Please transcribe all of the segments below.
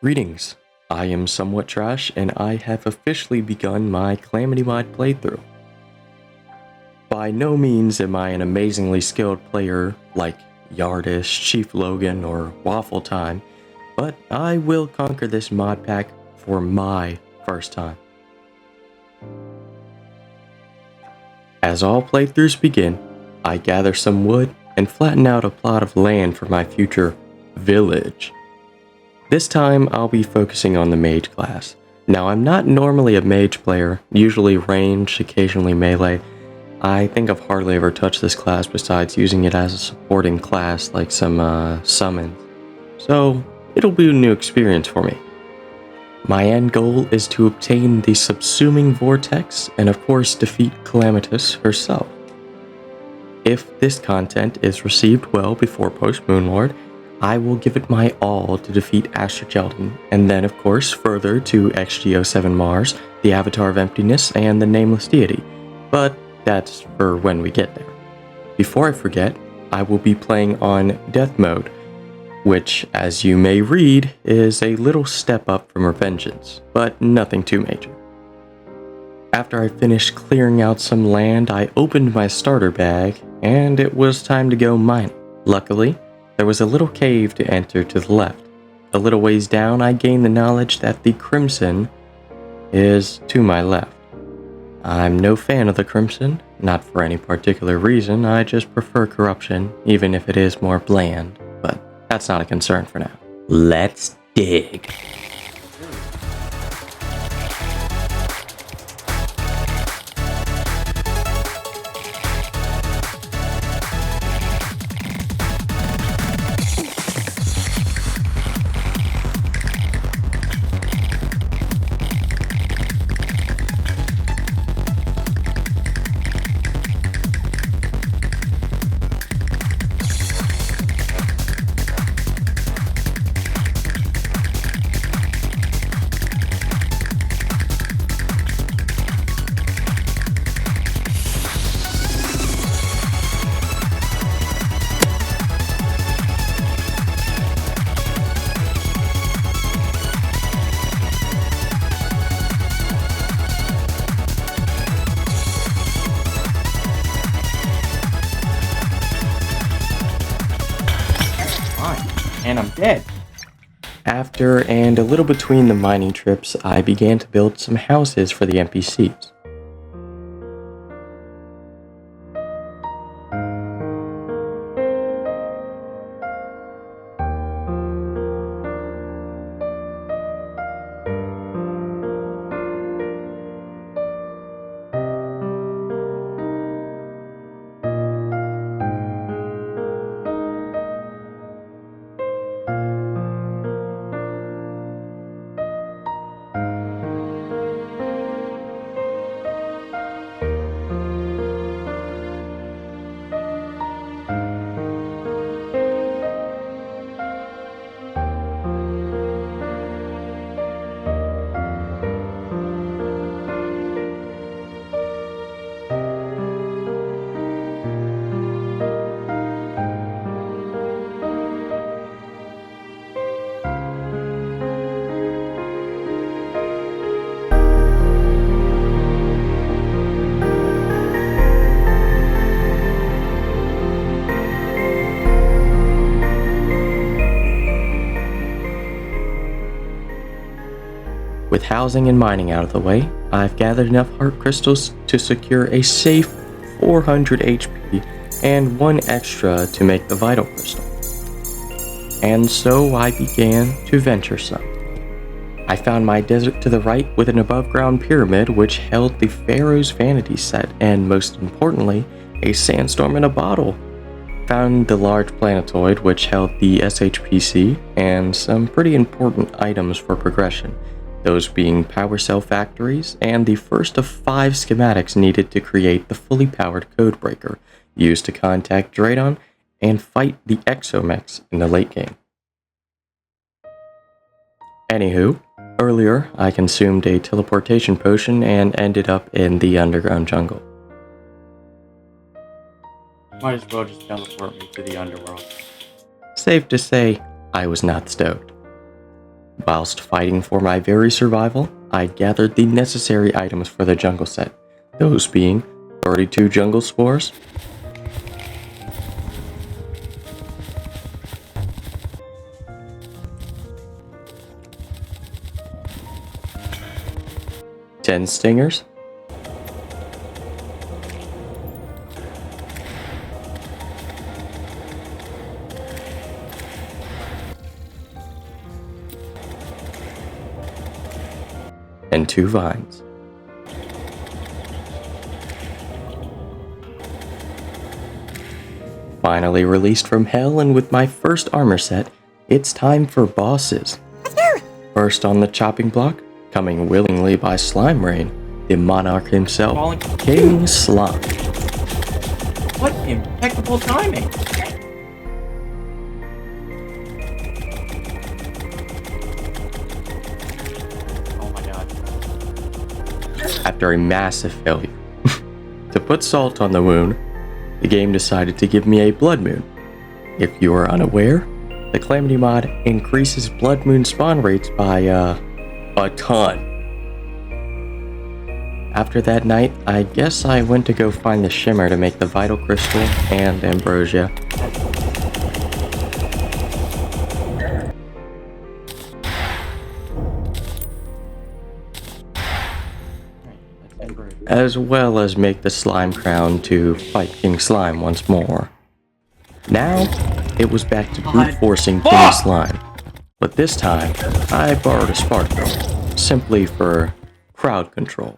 Greetings, I am Somewhat Trash and I have officially begun my CalamityMod playthrough. By no means am I an amazingly skilled player like Yardish, Chief Logan, or Waffle Time, but I will conquer this mod pack for my first time. As all playthroughs begin, I gather some wood and flatten out a plot of land for my future village. This time, I'll be focusing on the mage class. Now, I'm not normally a mage player, usually ranged, occasionally melee. I think I've hardly ever touched this class besides using it as a supporting class like some summons. So, it'll be a new experience for me. My end goal is to obtain the Subsuming Vortex and of course defeat Calamitous herself. If this content is received well before post-Moonlord, I will give it my all to defeat Astra Gelatine, and then of course further to XGO7 Mars, the Avatar of Emptiness, and the Nameless Deity, but that's for when we get there. Before I forget, I will be playing on Death Mode, which, as you may read, is a little step up from Revengeance, but nothing too major. After I finished clearing out some land, I opened my starter bag, and it was time to go mining. Luckily, there was a little cave to enter to the left. A little ways down, I gained the knowledge that the Crimson is to my left. I'm no fan of the Crimson, not for any particular reason, I just prefer Corruption, even if it is more bland, but that's not a concern for now. Let's dig. And I'm dead. After and a little between the mining trips, I began to build some houses for the NPCs. With housing and mining out of the way, I've gathered enough heart crystals to secure a safe 400 HP and one extra to make the vital crystal. And so I began to venture some. I found my desert to the right with an above ground pyramid which held the Pharaoh's Vanity set and, most importantly, a sandstorm in a bottle. Found the large planetoid which held the SHPC and some pretty important items for progression, those being power cell factories and the first of 5 schematics needed to create the fully powered codebreaker used to contact Dradon and fight the Exomechs in the late game. Anywho, earlier I consumed a teleportation potion and ended up in the underground jungle. Might as well just teleport me to the underworld. Safe to say, I was not stoked. Whilst fighting for my very survival, I gathered the necessary items for the jungle set, those being 32 jungle spores, 10 stingers, and 2 vines. Finally released from hell and with my first armor set, it's time for bosses. First on the chopping block, coming willingly by Slime Rain, the monarch himself, King Slime. What impeccable timing! Oh my god. After a massive failure. To put salt on the wound, the game decided to give me a blood moon. If you are unaware, the Calamity mod increases blood moon spawn rates by a ton. After that night, I guess I went to go find the shimmer to make the vital crystal and ambrosia. As well as make the slime crown to fight King Slime once more. Now, it was back to brute forcing King Slime, but this time, I borrowed a spark girl, simply for crowd control.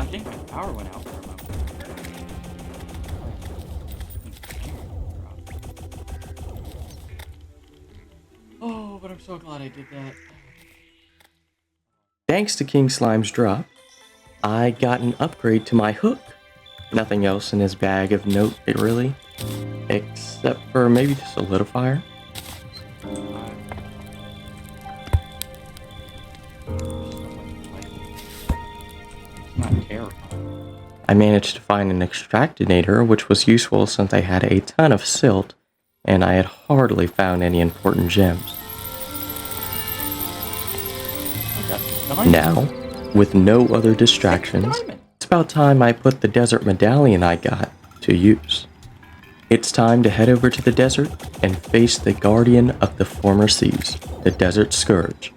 think my power went out for a moment. Oh, but I'm so glad I did that. Thanks to King Slime's drop, I got an upgrade to my hook. Nothing else in his bag of note, really, except for maybe just a solidifier. Not terrifying. I managed to find an extractinator, which was useful since I had a ton of silt, and I had hardly found any important gems. Now, with no other distractions, it's about time I put the desert medallion I got to use. It's time to head over to the desert and face the guardian of the former seas, the Desert Scourge.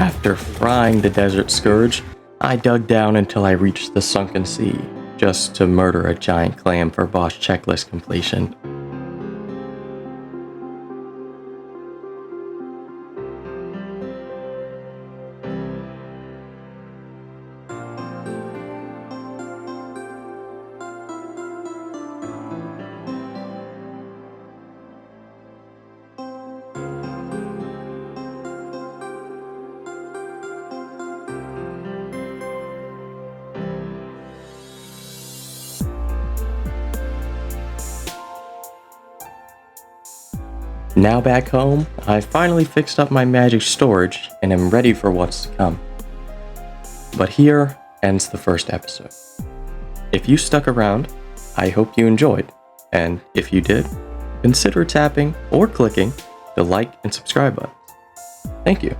After frying the Desert Scourge, I dug down until I reached the sunken sea, just to murder a giant clam for boss checklist completion. Now back home, I finally fixed up my magic storage and am ready for what's to come. But here ends the first episode. If you stuck around, I hope you enjoyed, and if you did, consider tapping or clicking the like and subscribe buttons. Thank you.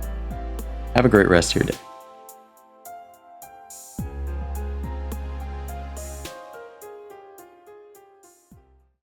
Have a great rest of your day.